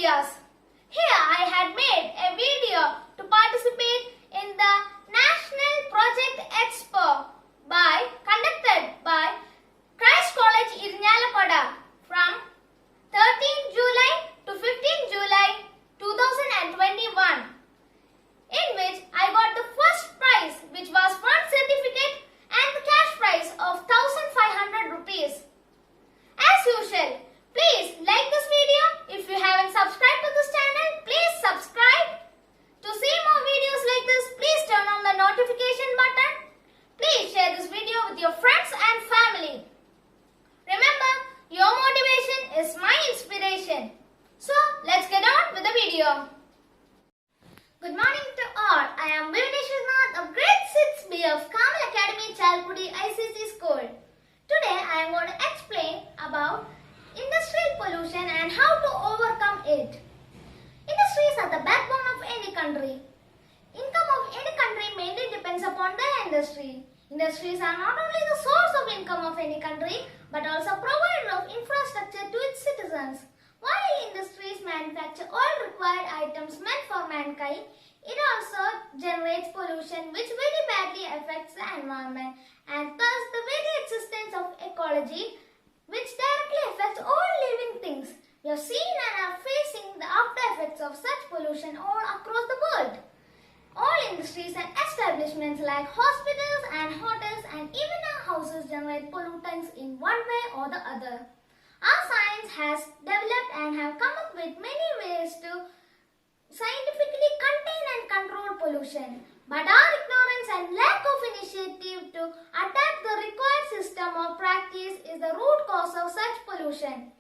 ideas. Here I had made a video to participate in the National Project Expo conducted by Christ College Irinjalakuda from 13th July to 15th July 2021, in which I got the first prize, which was one certificate and the cash prize of 1,500 rupees. As usual, please like this video. If you haven't subscribed to this channel, please subscribe. To see more videos like this, please turn on the notification button. Please share this video with your friends and family. Remember, your motivation is my inspiration. So, let's get on with the video. Good morning to all. I am Irinjalakuda of grade 6B of Kamal Academy, Chalpudi ICC School. Today, I am going to explain about industrial pollution and how to overcome it. Industries are the backbone of any country. Income of any country mainly depends upon the industry. Industries are not only the source of income of any country, but also provider of infrastructure to its citizens. While industries manufacture all required items meant for mankind, it also generates pollution which very badly affects the environment and thus the very existence of ecology, which directly affects all living things. We have seen and are facing the after effects of such pollution all across the world. All industries and establishments like hospitals and hotels and even our houses generate pollutants in one way or the other. Our science has developed and have come up with many ways to scientifically contain and control pollution. But our ignorance and lack of initiative to adapt the required system or practice is the root cause of such pollution.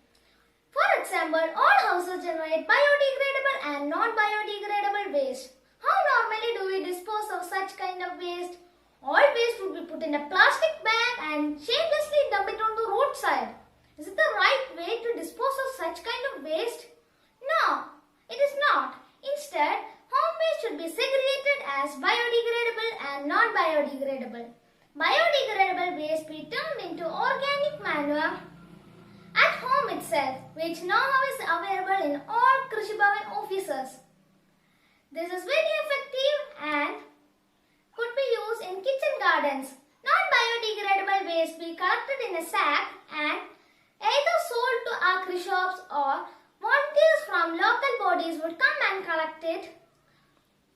For example, all houses generate biodegradable and non-biodegradable waste. How normally do we dispose of such kind of waste? All waste would be put in a plastic bag and shamelessly dump it on the roadside. Is it the right way to dispose of such kind of waste? No, it is not. Instead, home waste should be segregated as biodegradable and non-biodegradable. Biodegradable waste be turned into organic manure at home itself, which now is available in all Krishi Bhavan offices. This is very effective and could be used in kitchen gardens. Non-biodegradable waste be collected in a sack and either sold to agri shops or volunteers from local bodies would come and collect it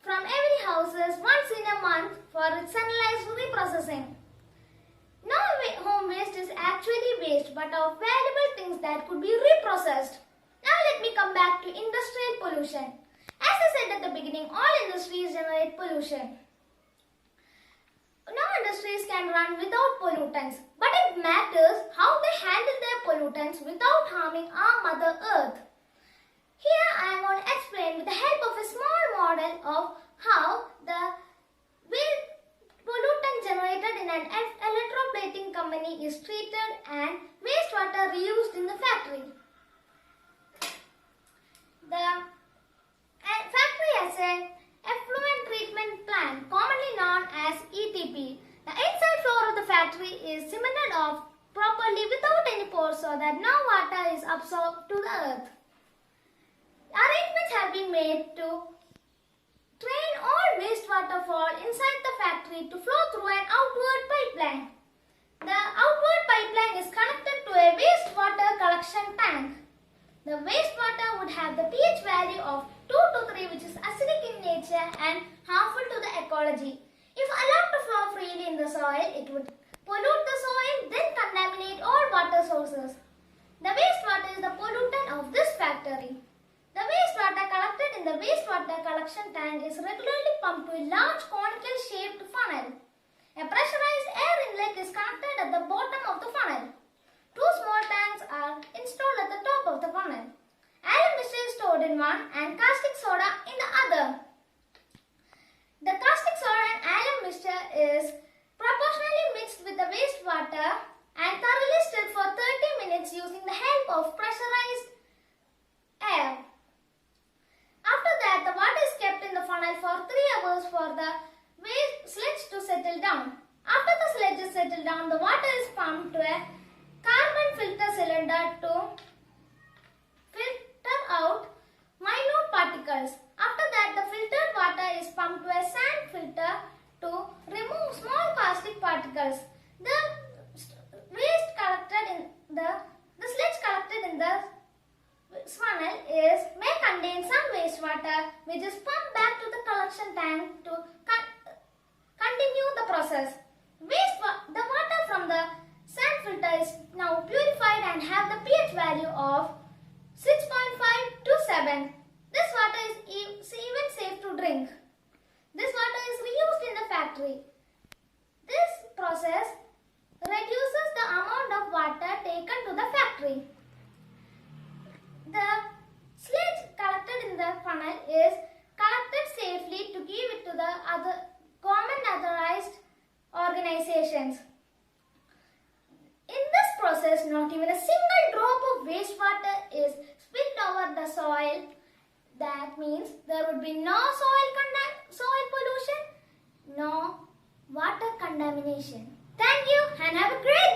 from every houses once in a month for its centralized reprocessing. No home waste is actually waste but of valuable things that could be reprocessed. Now let me come back to industrial pollution. As I said at the beginning, all industries generate pollution. No industries can run without pollutants, but it matters how they handle their pollutants without harming our Mother Earth. Here I am going to explain with the help of a small model of how the pollutant generated in an electroplating company is treated and wastewater reused in the factory. The factory has an effluent treatment plant, commonly known as ETP. The inside floor of the factory is cemented off properly without any pores so that no water is absorbed to the earth. Arrangements have been made to drain all wastewater fall inside the factory to flow through an outward pipeline. The outward pipeline is connected to a wastewater collection tank. The wastewater would have the pH value of 2 to 3, which is acidic in nature and harmful to the ecology. If allowed to flow freely in the soil, it would pollute the soil, then contaminate all water sources. The wastewater is the pollutant of this factory. The wastewater collected in the wastewater collection tank is regularly pumped to a large conical shaped funnel. A pressurized air inlet is connected at the bottom of the funnel. Two small tanks are installed at the top of the funnel. Alum mixture is stored in one and caustic soda in the other. The caustic soda and alum mixture is proportionally mixed with the wastewater and thoroughly stirred for 30 minutes using the help of pressurized air. After that, the water is kept in the funnel for 3 hours for the sludge to settle down. After the sludge is settled down, the water is pumped to a carbon filter cylinder to filter out wastewater which is pumped back to the collection tank to continue the process. The water from the sand filter is now purified and have the pH value of 6.5 to 7. This water is even safe to drink. This water is reused in the factory. This process reduces the amount of water taken to the factory. The sludge collected in the funnel is collected safely to give it to the other government authorized organizations. In this process, not even a single drop of wastewater is spilled over the soil. That means there would be no soil pollution, no water contamination. Thank you and have a great